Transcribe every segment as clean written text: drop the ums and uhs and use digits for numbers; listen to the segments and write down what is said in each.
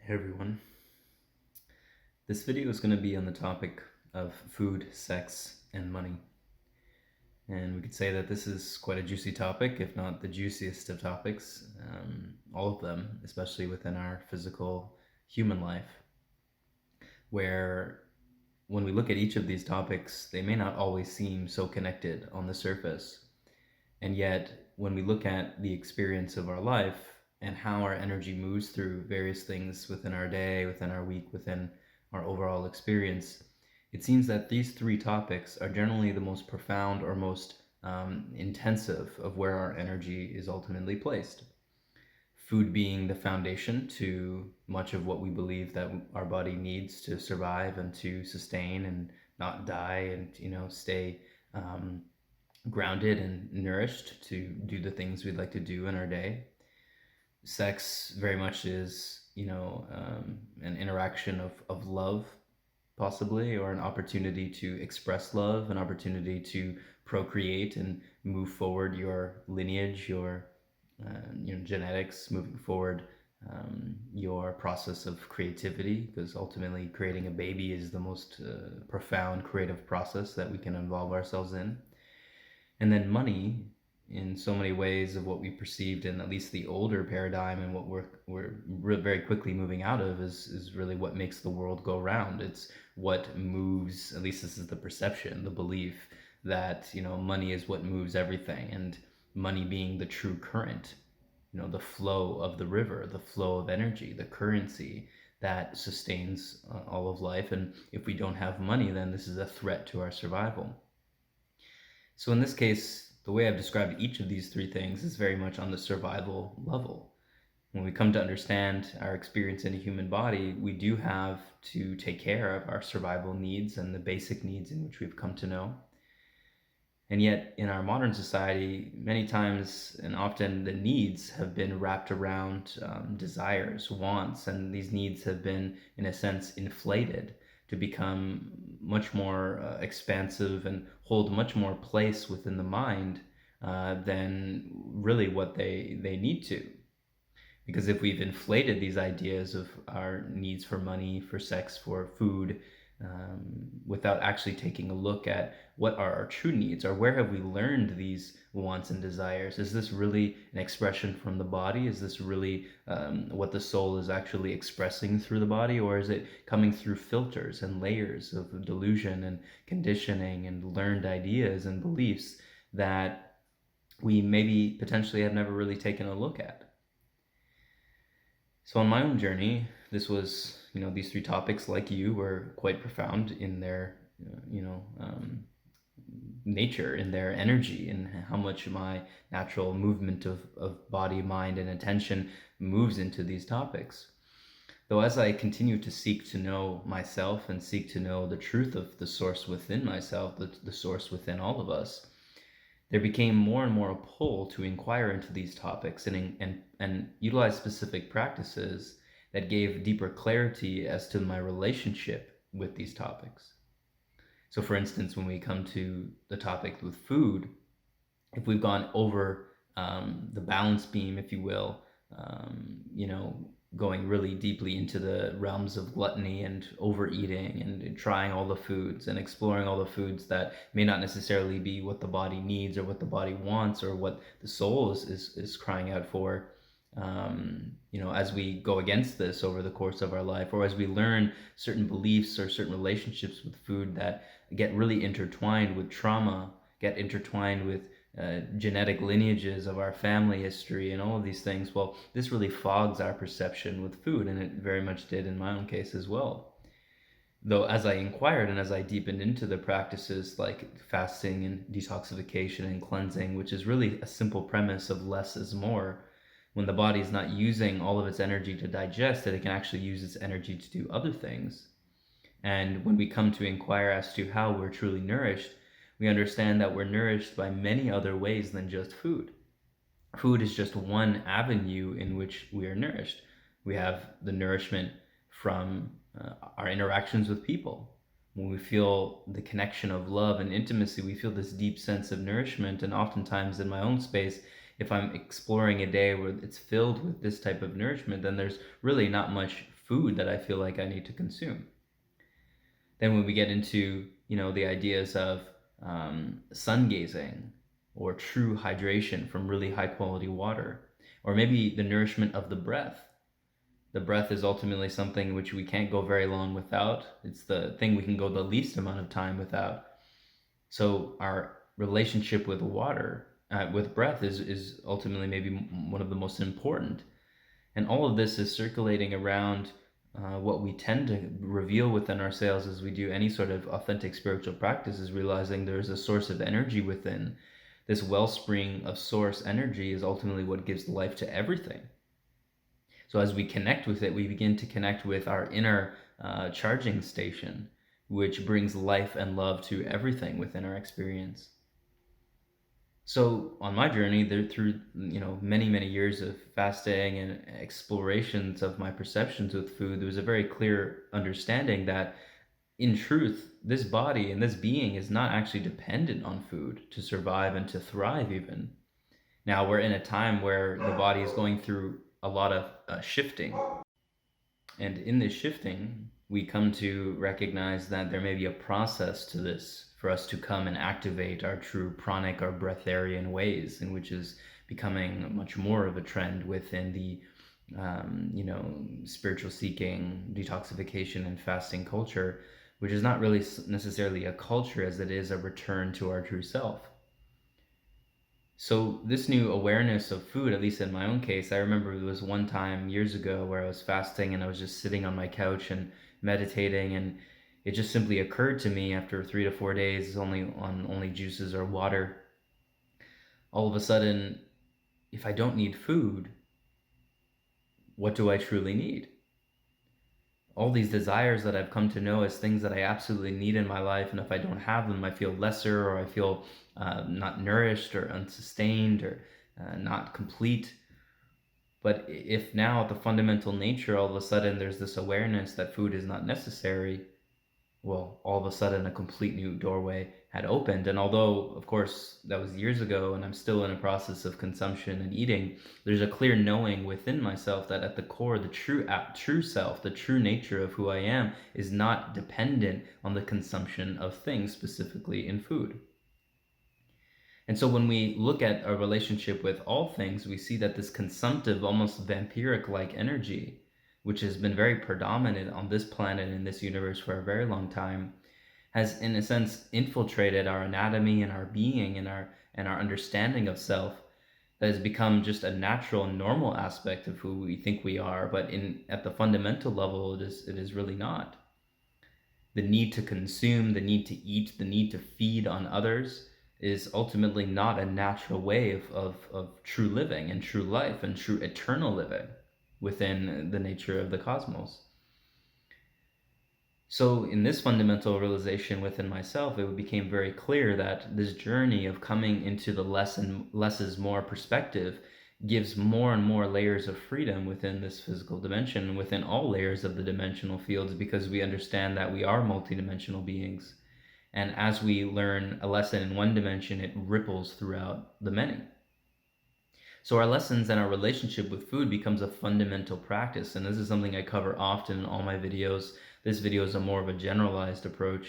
Hey everyone. This video is going to be on the topic of food, sex, and money. And we could say that this is quite a juicy topic, if not the juiciest of topics, all of them, especially within our physical human life, where when we look at each of these topics, they may not always seem so connected on the surface. And yet, when we look at the experience of our life and how our energy moves through various things within our day, within our week, within our overall experience, it seems that these three topics are generally the most profound or most intensive of where our energy is ultimately placed. Food being the foundation to much of what we believe that our body needs to survive and to sustain and not die and, stay grounded and nourished to do the things we'd like to do in our day. Sex very much is, an interaction of love, possibly, or an opportunity to express love, an opportunity to procreate and move forward your lineage, your genetics, moving forward your process of creativity, because ultimately creating a baby is the most profound creative process that we can involve ourselves in. And then money, in so many ways of what we perceived in at least the older paradigm and what we're very quickly moving out of is really what makes the world go round. It's what moves, at least this is the perception, the belief that, money is what moves everything, and money being the true current, the flow of the river, the flow of energy, the currency that sustains all of life. And if we don't have money, then this is a threat to our survival. So in this case, the way I've described each of these three things is very much on the survival level. When we come to understand our experience in a human body, we do have to take care of our survival needs and the basic needs in which we've come to know. And yet, in our modern society, many times and often the needs have been wrapped around desires, wants, and these needs have been, in a sense, inflated to become much more expansive and hold much more place within the mind than really what they need to. Because if we've inflated these ideas of our needs for money, for sex, for food, without actually taking a look at what are our true needs, or where have we learned these wants and desires? Is this really an expression from the body? Is this really what the soul is actually expressing through the body? Or is it coming through filters and layers of delusion and conditioning and learned ideas and beliefs that we maybe potentially have never really taken a look at? So on my own journey, this was, these three topics, like you, were quite profound in their, nature, in their energy, and how much my natural movement of body, mind, and attention moves into these topics. Though as I continue to seek to know myself and seek to know the truth of the source within myself, the source within all of us, there became more and more a pull to inquire into these topics and utilize specific practices that gave deeper clarity as to my relationship with these topics. So for instance, when we come to the topic with food, if we've gone over the balance beam, if you will, going really deeply into the realms of gluttony and overeating and trying all the foods and exploring all the foods that may not necessarily be what the body needs or what the body wants or what the soul is crying out for, as we go against this over the course of our life, or as we learn certain beliefs or certain relationships with food that get really intertwined with trauma, get intertwined with genetic lineages of our family history and all of these things, well, this really fogs our perception with food, and it very much did in my own case as well. Though as I inquired and as I deepened into the practices like fasting and detoxification and cleansing, which is really a simple premise of less is more, when the body is not using all of its energy to digest, that it can actually use its energy to do other things. And when we come to inquire as to how we're truly nourished, we understand that we're nourished by many other ways than just food. Food is just one avenue in which we are nourished. We have the nourishment from our interactions with people. When we feel the connection of love and intimacy, we feel this deep sense of nourishment. And oftentimes in my own space, if I'm exploring a day where it's filled with this type of nourishment, then there's really not much food that I feel like I need to consume. Then when we get into, the ideas of sun gazing or true hydration from really high quality water, or maybe the nourishment of the breath. The breath is ultimately something which we can't go very long without. It's the thing we can go the least amount of time without. So our relationship with water, with breath, is ultimately maybe one of the most important. And all of this is circulating around what we tend to reveal within ourselves as we do any sort of authentic spiritual practice, is realizing there's a source of energy within. This wellspring of source energy is ultimately what gives life to everything. So as we connect with it, we begin to connect with our inner charging station, which brings life and love to everything within our experience. So on my journey, through many years of fasting and explorations of my perceptions with food, there was a very clear understanding that in truth, this body and this being is not actually dependent on food to survive and to thrive even. Now we're in a time where the body is going through a lot of shifting. And in this shifting, we come to recognize that there may be a process to this for us to come and activate our true pranic or breatharian ways, in which is becoming much more of a trend within the spiritual seeking, detoxification, and fasting culture, which is not really necessarily a culture as it is a return to our true self. So this new awareness of food, at least in my own case, I remember there was one time years ago where I was fasting and I was just sitting on my couch and meditating, and it just simply occurred to me after 3 to 4 days only juices or water. All of a sudden, if I don't need food, what do I truly need? All these desires that I've come to know as things that I absolutely need in my life, and if I don't have them, I feel lesser, or I feel not nourished or unsustained or not complete. But if now at the fundamental nature, all of a sudden there's this awareness that food is not necessary, well, all of a sudden a complete new doorway had opened. And although, of course, that was years ago and I'm still in a process of consumption and eating, there's a clear knowing within myself that at the core, the true self, the true nature of who I am is not dependent on the consumption of things, specifically in food. And so when we look at our relationship with all things, we see that this consumptive, almost vampiric-like energy, which has been very predominant on this planet and this universe for a very long time, has in a sense infiltrated our anatomy and our being and our understanding of self, that has become just a natural and normal aspect of who we think we are, but at the fundamental level it is really not. The need to consume, the need to eat, the need to feed on others is ultimately not a natural way of true living and true life and true eternal living within the nature of the cosmos. So in this fundamental realization within myself, it became very clear that this journey of coming into the less and less is more perspective gives more and more layers of freedom within this physical dimension, within all layers of the dimensional fields, because we understand that we are multidimensional beings. And as we learn a lesson in one dimension, it ripples throughout the many. So our lessons and our relationship with food becomes a fundamental practice. And this is something I cover often in all my videos. This video is a more of a generalized approach.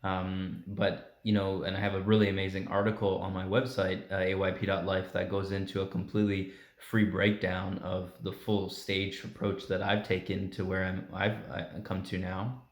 And I have a really amazing article on my website, ayp.life, that goes into a completely free breakdown of the full stage approach that I've taken to where I've come to now.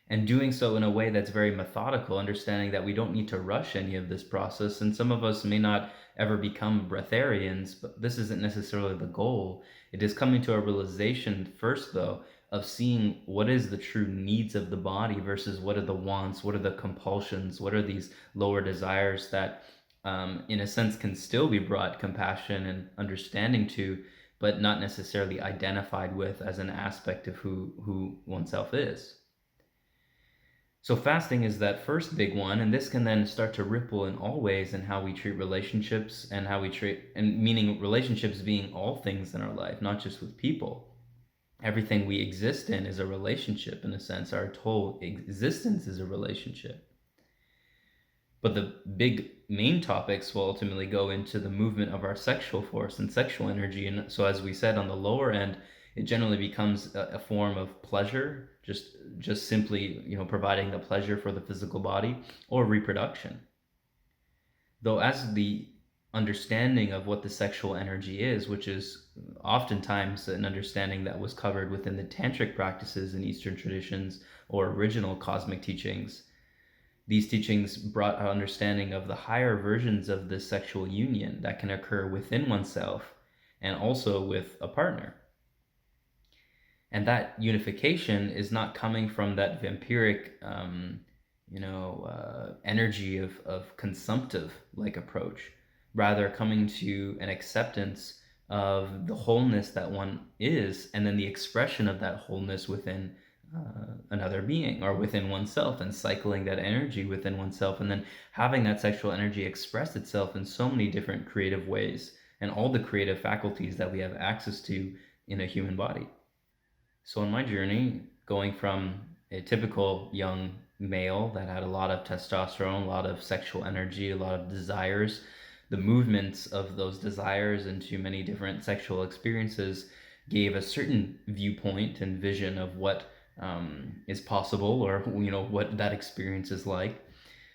And doing so in a way that's very methodical, understanding that we don't need to rush any of this process. And some of us may not ever become breatharians, but this isn't necessarily the goal. It is coming to a realization first, though, of seeing what is the true needs of the body versus what are the wants, what are the compulsions, what are these lower desires that, in a sense, can still be brought compassion and understanding to, but not necessarily identified with as an aspect of who oneself is. So fasting is that first big one, and this can then start to ripple in all ways in how we treat relationships and how we treat, and meaning relationships being all things in our life, not just with people. Everything we exist in is a relationship in a sense. Our whole existence is a relationship. But the big main topics will ultimately go into the movement of our sexual force and sexual energy. And so as we said, on the lower end, it generally becomes a form of pleasure, just simply, providing the pleasure for the physical body, or reproduction. Though as the understanding of what the sexual energy is, which is oftentimes an understanding that was covered within the tantric practices in Eastern traditions or original cosmic teachings, these teachings brought an understanding of the higher versions of this sexual union that can occur within oneself and also with a partner. And that unification is not coming from that vampiric, energy of consumptive like approach, rather coming to an acceptance of the wholeness that one is, and then the expression of that wholeness within another being or within oneself, and cycling that energy within oneself, and then having that sexual energy express itself in so many different creative ways and all the creative faculties that we have access to in a human body. So, on my journey, going from a typical young male that had a lot of testosterone, a lot of sexual energy, a lot of desires, the movements of those desires into many different sexual experiences gave a certain viewpoint and vision of what is possible, or what that experience is like.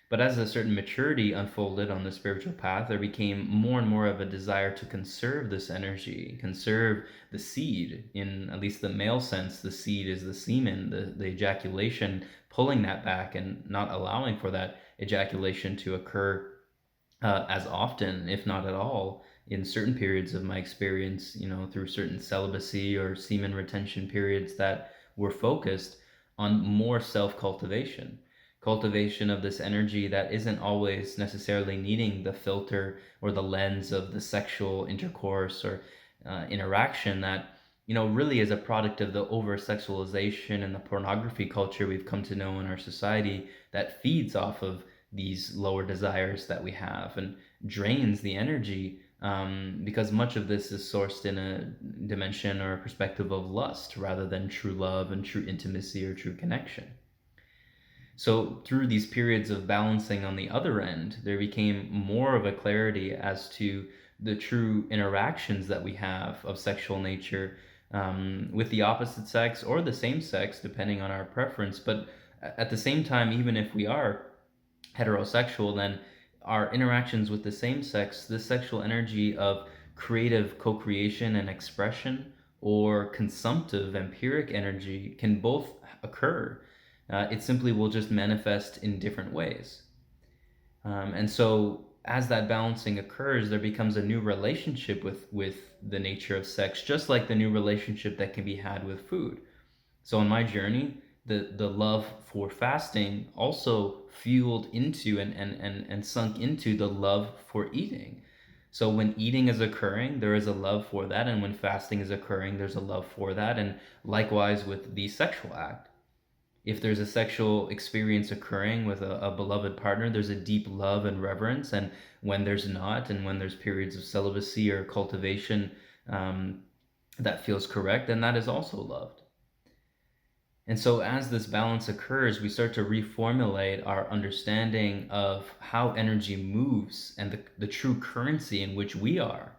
But as a certain maturity unfolded on the spiritual path, there became more and more of a desire to conserve this energy, conserve the seed. In at least the male sense, the seed is the semen, the ejaculation, pulling that back and not allowing for that ejaculation to occur as often, if not at all, in certain periods of my experience, through certain celibacy or semen retention periods that were focused on more self cultivation of this energy that isn't always necessarily needing the filter or the lens of the sexual intercourse or interaction that really is a product of the over sexualization and the pornography culture we've come to know in our society, that feeds off of these lower desires that we have and drains the energy, because much of this is sourced in a dimension or a perspective of lust rather than true love and true intimacy or true connection. So, through these periods of balancing on the other end, there became more of a clarity as to the true interactions that we have of sexual nature, with the opposite sex or the same sex, depending on our preference. But at the same time, even if we are heterosexual, then our interactions with the same sex, the sexual energy of creative co creation and expression, or consumptive empiric energy, can both occur. It simply will just manifest in different ways. And so, as that balancing occurs, there becomes a new relationship with the nature of sex, just like the new relationship that can be had with food. So, on my journey, the love for fasting also fueled into and sunk into the love for eating. So when eating is occurring, there is a love for that, and when fasting is occurring, there's a love for that, and likewise with the sexual act. If there's a sexual experience occurring with a beloved partner, there's a deep love and reverence. And when there's not, and when there's periods of celibacy or cultivation, that feels correct, then that is also loved. And so, as this balance occurs, we start to reformulate our understanding of how energy moves and the true currency in which we are,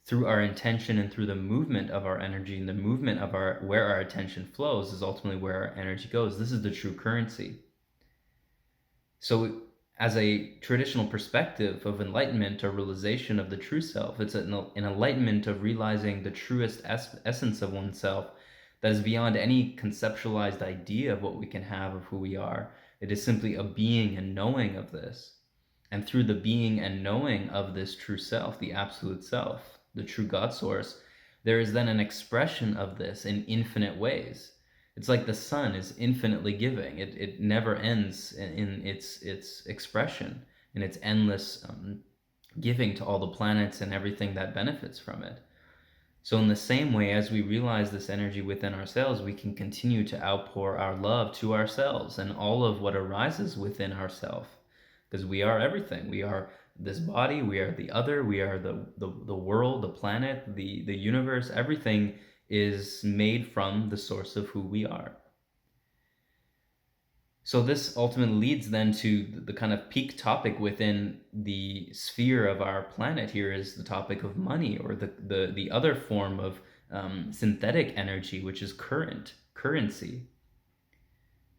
through our intention and through the movement of our energy, and the movement of our where our attention flows is ultimately where our energy goes. This is the true currency. So, as a traditional perspective of enlightenment or realization of the true self, it's an enlightenment of realizing the truest essence of oneself that is beyond any conceptualized idea of what we can have of who we are. It is simply a being and knowing of this. And through the being and knowing of this true self, the absolute self, the true God source, there is then an expression of this in infinite ways. It's like the sun is infinitely giving. It never ends in its expression, in its endless giving to all the planets and everything that benefits from it. So, in the same way, as we realize this energy within ourselves, we can continue to outpour our love to ourselves and all of what arises within ourselves. Because we are everything. We are this body, we are the other, we are the world, the planet, the universe. Everything is made from the source of who we are. So this ultimately leads then to the kind of peak topic within the sphere of our planet here, is the topic of money, or the other form of synthetic energy, which is currency.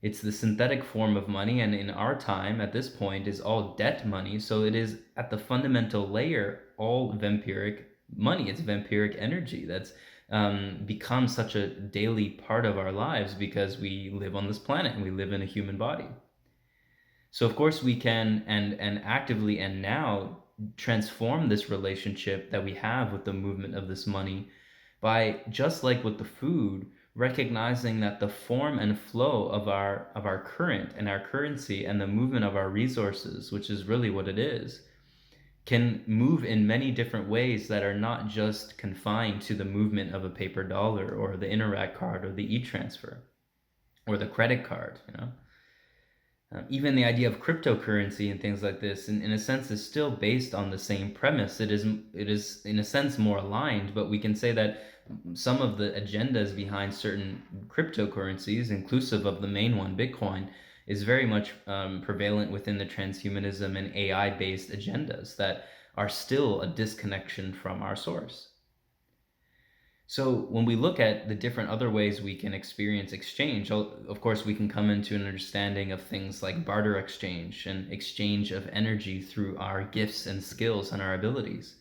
It's the synthetic form of money, and in our time, at this point, is all debt money. So it is at the fundamental layer all vampiric money. It's vampiric energy that's become such a daily part of our lives because we live on this planet and we live in a human body. So of course we can and actively and now transform this relationship that we have with the movement of this money by, just like with the food, recognizing that the form and flow of our current and our currency and the movement of our resources, which is really what it is, can move in many different ways that are not just confined to the movement of a paper dollar or the Interac card or the e-transfer or the credit card, you know. Even the idea of cryptocurrency and things like this, in a sense, is still based on the same premise. It is in a sense more aligned, but we can say that some of the agendas behind certain cryptocurrencies, inclusive of the main one, Bitcoin, is very much prevalent within the transhumanism and AI-based agendas that are still a disconnection from our source. So when we look at the different other ways we can experience exchange, of course, we can come into an understanding of things like barter exchange and exchange of energy through our gifts and skills and our abilities.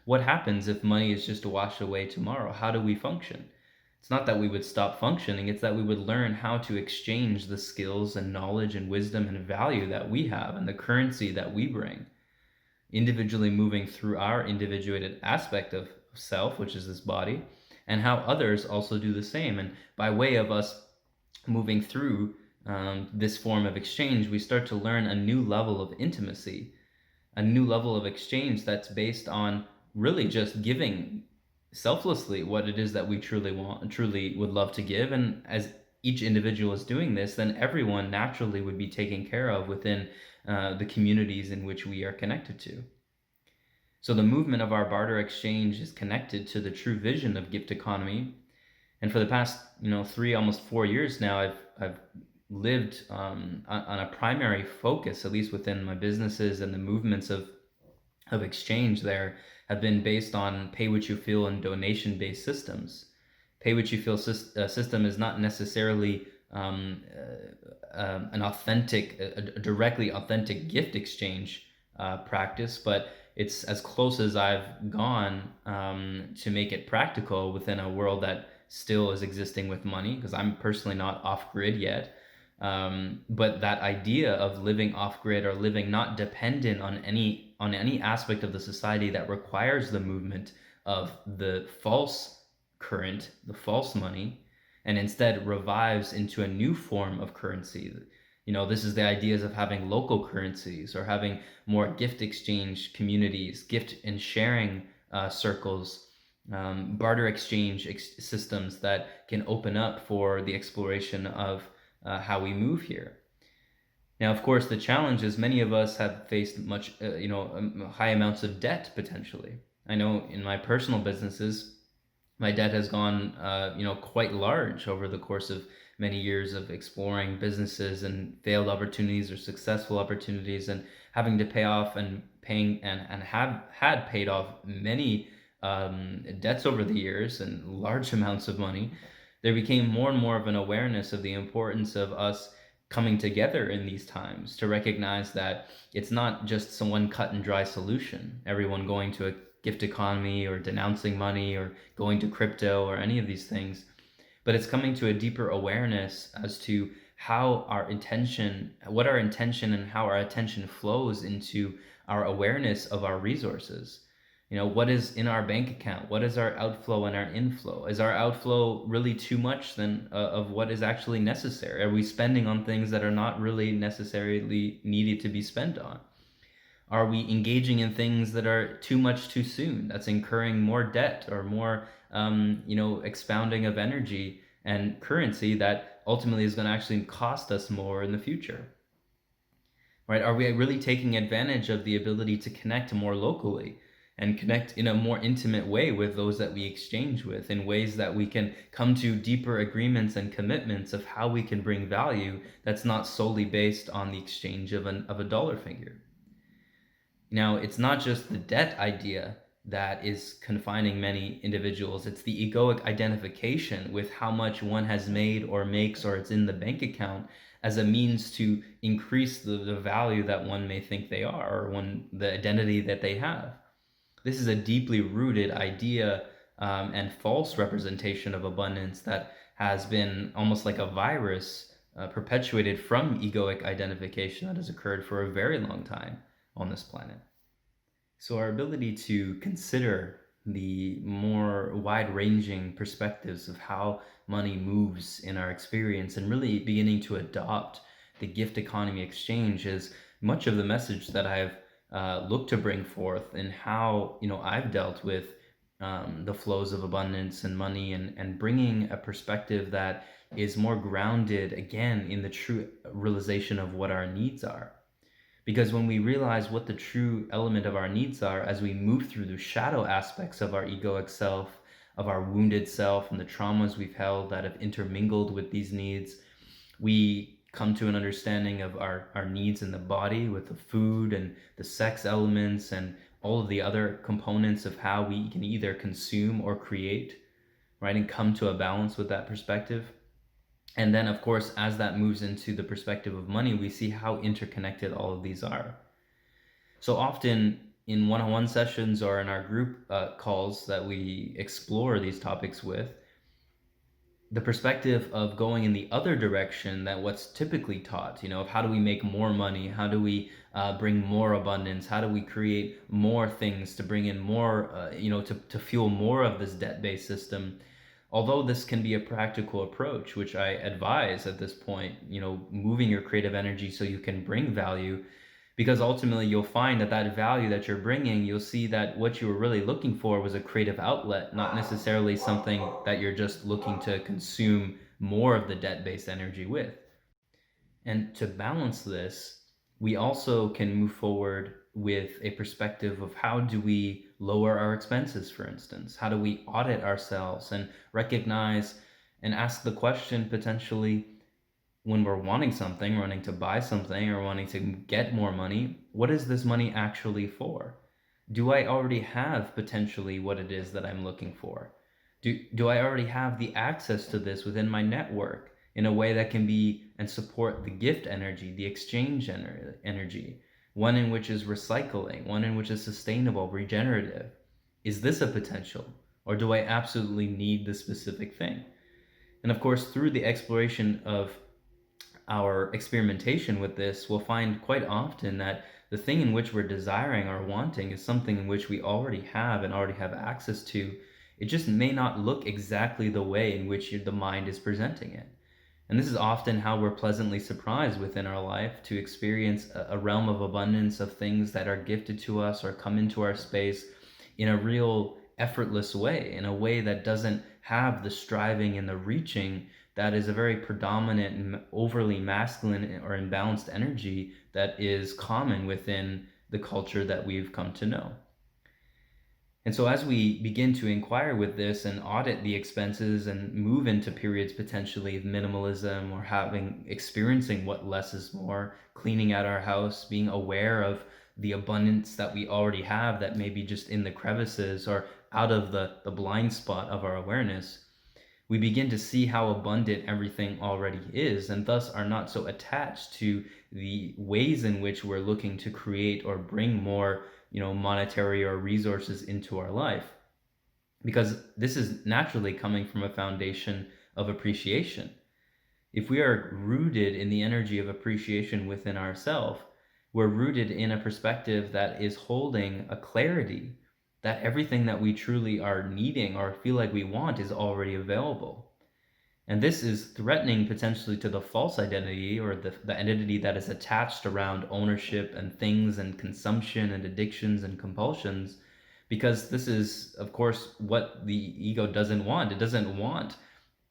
What happens if money is just washed away tomorrow? How do we function? It's not that we would stop functioning, it's that we would learn how to exchange the skills and knowledge and wisdom and value that we have and the currency that we bring, individually moving through our individuated aspect of self, which is this body, and how others also do the same. And by way of us moving through this form of exchange, we start to learn a new level of intimacy, a new level of exchange that's based on really just giving selflessly what it is that we truly want, truly would love to give. And as each individual is doing this, then everyone naturally would be taken care of within the communities in which we are connected to. So the movement of our barter exchange is connected to the true vision of gift economy. And for the past, 3, almost 4 years now, I've lived on a primary focus, at least within my businesses, and the movements of exchange there have been based on pay what you feel and donation based systems. Pay what you feel system is not necessarily an authentic, a directly authentic gift exchange practice, but it's as close as I've gone to make it practical within a world that still is existing with money, because I'm personally not off grid yet. But that idea of living off grid or living not dependent on any aspect of the society that requires the movement of the false current, the false money, and instead revives into a new form of currency. This is the ideas of having local currencies or having more gift exchange communities, gift and sharing circles, barter exchange systems that can open up for the exploration of how we move here. Now, of course, the challenge is many of us have faced high amounts of debt potentially. I know in my personal businesses, my debt has gone, quite large over the course of many years of exploring businesses and failed opportunities or successful opportunities, and having to pay off and paying and have had paid off many debts over the years and large amounts of money. There became more and more of an awareness of the importance of us coming together in these times to recognize that it's not just some one cut and dry solution, everyone going to a gift economy or denouncing money or going to crypto or any of these things, but it's coming to a deeper awareness as to what our intention and how our attention flows into our awareness of our resources. What is in our bank account? What is our outflow and our inflow? Is our outflow really too much than of what is actually necessary? Are we spending on things that are not really necessarily needed to be spent on? Are we engaging in things that are too much too soon? That's incurring more debt or more, expounding of energy and currency that ultimately is going to actually cost us more in the future. Right? Are we really taking advantage of the ability to connect more locally and connect in a more intimate way with those that we exchange with, in ways that we can come to deeper agreements and commitments of how we can bring value that's not solely based on the exchange of a dollar figure? Now, it's not just the debt idea that is confining many individuals. It's the egoic identification with how much one has made or makes or it's in the bank account as a means to increase the value that one may think they are or the identity that they have. This is a deeply rooted idea and false representation of abundance that has been almost like a virus perpetuated from egoic identification that has occurred for a very long time on this planet. So, our ability to consider the more wide ranging perspectives of how money moves in our experience and really beginning to adopt the gift economy exchange is much of the message that I've looked to bring forth in how I've dealt with the flows of abundance and money and bringing a perspective that is more grounded again in the true realization of what our needs are. Because when we realize what the true element of our needs are as we move through the shadow aspects of our egoic self, of our wounded self, and the traumas we've held that have intermingled with these needs, we come to an understanding of our needs in the body with the food and the sex elements and all of the other components of how we can either consume or create, right? And come to a balance with that perspective. And then, of course, as that moves into the perspective of money, we see how interconnected all of these are. So often in one on one sessions or in our group calls that we explore these topics with, the perspective of going in the other direction than what's typically taught, of how do we make more money? How do we bring more abundance? How do we create more things to bring in more, to fuel more of this debt based system? Although this can be a practical approach, which I advise at this point, moving your creative energy so you can bring value, because ultimately you'll find that value that you're bringing, you'll see that what you were really looking for was a creative outlet, not necessarily something that you're just looking to consume more of the debt-based energy with. And to balance this, we also can move forward with a perspective of how do we lower our expenses, for instance? How do we audit ourselves and recognize and ask the question potentially when we're wanting something, wanting to buy something, or wanting to get more money, what is this money actually for? Do I already have potentially what it is that I'm looking for? Do I already have the access to this within my network in a way that can be and support the gift energy, the exchange energy, one in which is recycling, one in which is sustainable, regenerative? Is this a potential? Or do I absolutely need the specific thing? And of course, through the exploration of our experimentation with this, we'll find quite often that the thing in which we're desiring or wanting is something in which we already have and already have access to. It just may not look exactly the way in which the mind is presenting it. And this is often how we're pleasantly surprised within our life to experience a realm of abundance of things that are gifted to us or come into our space in a real effortless way, in a way that doesn't have the striving and the reaching that is a very predominant and overly masculine or imbalanced energy that is common within the culture that we've come to know. And so as we begin to inquire with this and audit the expenses and move into periods potentially of minimalism or experiencing what less is more, cleaning out our house, being aware of the abundance that we already have that may be just in the crevices or out of the blind spot of our awareness, we begin to see how abundant everything already is and thus are not so attached to the ways in which we're looking to create or bring more monetary or resources into our life, because this is naturally coming from a foundation of appreciation. If we are rooted in the energy of appreciation within ourselves, we're rooted in a perspective that is holding a clarity that everything that we truly are needing or feel like we want is already available. And this is threatening potentially to the false identity or the identity that is attached around ownership and things and consumption and addictions and compulsions, because this is, of course, what the ego doesn't want. It doesn't want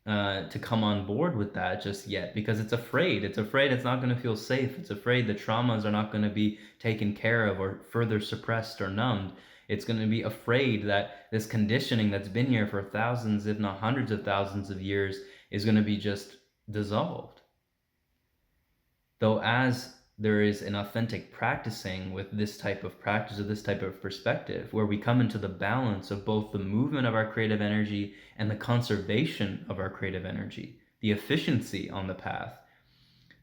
to come on board with that just yet because it's afraid. It's afraid it's not going to feel safe. It's afraid the traumas are not going to be taken care of or further suppressed or numbed. It's going to be afraid that this conditioning that's been here for thousands, if not hundreds of thousands of years, is going to be just dissolved. Though as there is an authentic practicing with this type of practice or this type of perspective, where we come into the balance of both the movement of our creative energy and the conservation of our creative energy, the efficiency on the path.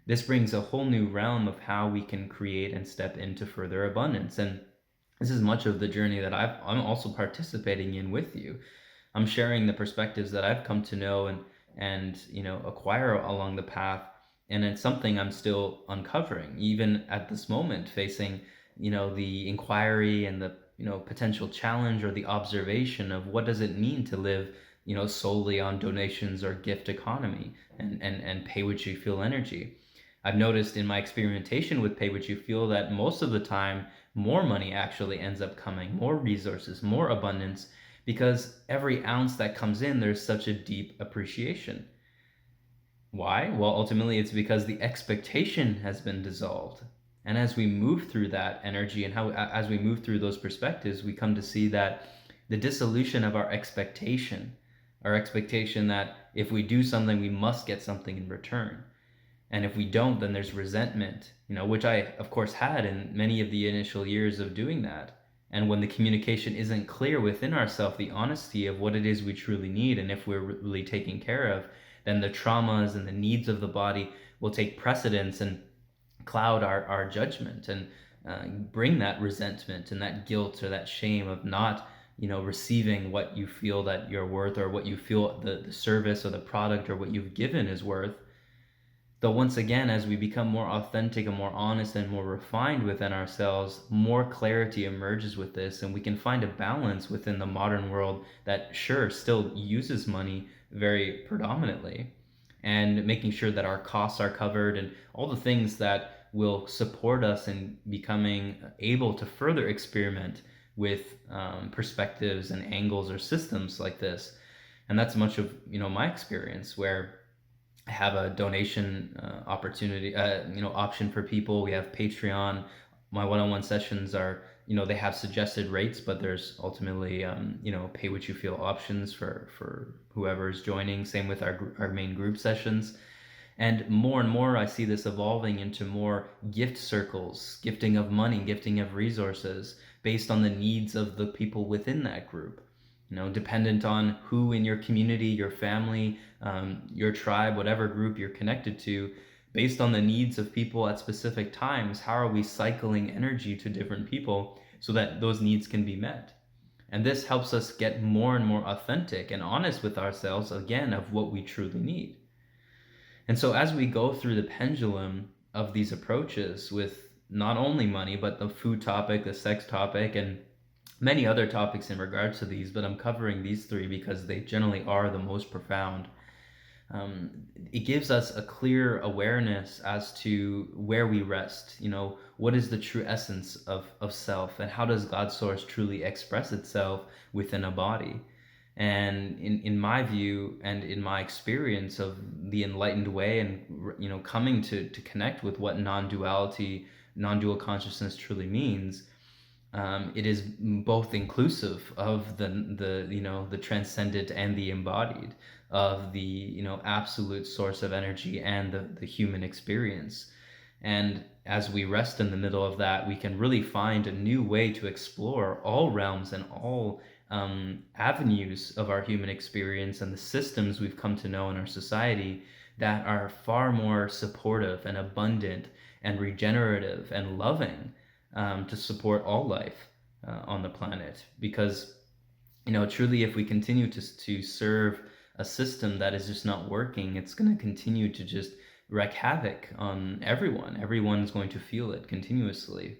This brings a whole new realm of how we can create and step into further abundance. And this is much of the journey that I'm also participating in with you. I'm sharing the perspectives that I've come to know and acquire along the path, and it's something I'm still uncovering, even at this moment, facing the inquiry and the potential challenge or the observation of what does it mean to live solely on donations or gift economy and pay what you feel energy. I've noticed in my experimentation with pay what you feel that most of the time more money actually ends up coming, more resources, more abundance, because every ounce that comes in, there's such a deep appreciation. Why? Well, ultimately, it's because the expectation has been dissolved. And as we move through that energy and as we move through those perspectives, we come to see that the dissolution of our expectation that if we do something, we must get something in return. And if we don't, then there's resentment, which I, of course, had in many of the initial years of doing that. And when the communication isn't clear within ourselves, the honesty of what it is we truly need, and if we're really taking care of, then the traumas and the needs of the body will take precedence and cloud our judgment and bring that resentment and that guilt or that shame of not receiving what you feel that you're worth, or what you feel the service or the product or what you've given is worth. Though once again, as we become more authentic and more honest and more refined within ourselves, more clarity emerges with this, and we can find a balance within the modern world that, sure, still uses money very predominantly, and making sure that our costs are covered and all the things that will support us in becoming able to further experiment with perspectives and angles or systems like this. And that's much of my experience, where have a donation opportunity, option for people. We have Patreon. My one-on-one sessions are, they have suggested rates, but there's ultimately, pay what you feel options for whoever's joining. Same with our main group sessions. And more, I see this evolving into more gift circles, gifting of money, gifting of resources based on the needs of the people within that group. Dependent on who in your community, your family, your tribe, whatever group you're connected to, based on the needs of people at specific times, how are we cycling energy to different people so that those needs can be met? And this helps us get more and more authentic and honest with ourselves, again, of what we truly need. And so as we go through the pendulum of these approaches with not only money, but the food topic, the sex topic, and many other topics in regards to these, but I'm covering these three because they generally are the most profound. It gives us a clear awareness as to where we rest. What is the true essence of self, and how does God's source truly express itself within a body? And in my view and in my experience of the enlightened way, and coming to connect with what non-dual consciousness truly means, it is both inclusive of the transcendent and the embodied, of the absolute source of energy and the human experience. And as we rest in the middle of that, we can really find a new way to explore all realms and all avenues of our human experience and the systems we've come to know in our society that are far more supportive and abundant and regenerative and loving, to support all life on the planet. Because truly, if we continue to serve a system that is just not working, it's going to continue to just wreak havoc on everyone. Everyone's going to feel it continuously.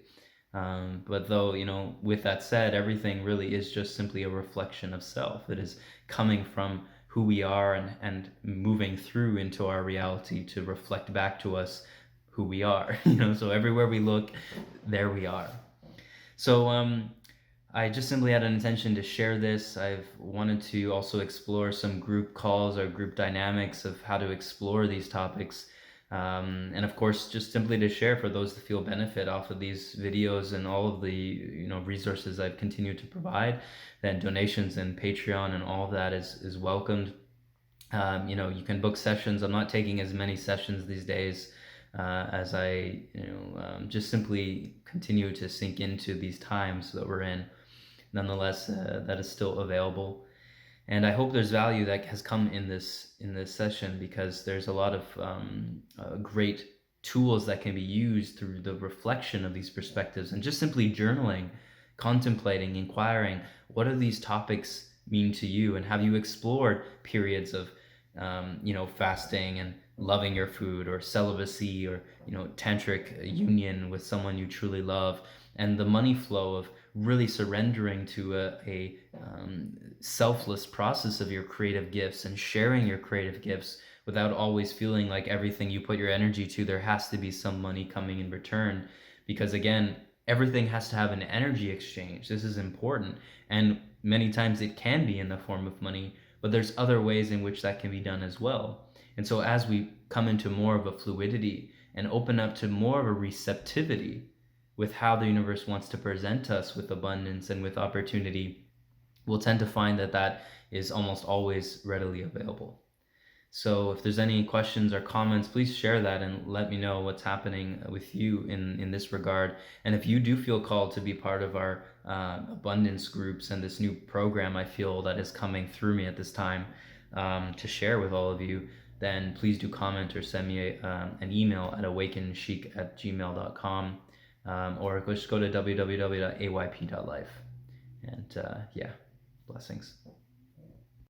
But though, with that said, everything really is just simply a reflection of self. It is coming from who we are and moving through into our reality to reflect back to us who we are. So everywhere we look, there we are. So I just simply had an intention to share this. I've wanted to also explore some group calls or group dynamics of how to explore these topics. And of course, just simply to share for those that feel benefit off of these videos and all of the resources I've continued to provide. Then donations and Patreon and all of that is welcomed. You can book sessions. I'm not taking as many sessions these days. as I, just simply continue to sink into these times that we're in. Nonetheless, that is still available, and I hope there's value that has come in this session, because there's a lot of great tools that can be used through the reflection of these perspectives, and just simply journaling, contemplating, inquiring, what do these topics mean to you, and have you explored periods of fasting and loving your food, or celibacy, or tantric union with someone you truly love, and the money flow of really surrendering to a selfless process of your creative gifts, and sharing your creative gifts without always feeling like everything you put your energy to, there has to be some money coming in return. Because again, everything has to have an energy exchange. This is important. And many times it can be in the form of money, but there's other ways in which that can be done as well. And so as we come into more of a fluidity and open up to more of a receptivity with how the universe wants to present us with abundance and with opportunity, we'll tend to find that that is almost always readily available. So if there's any questions or comments, please share that and let me know what's happening with you in this regard. And if you do feel called to be part of our abundance groups and this new program I feel that is coming through me at this time, to share with all of you, then please do comment or send me an email at awakenchic@gmail.com, or just go to www.ayp.life. And yeah, blessings.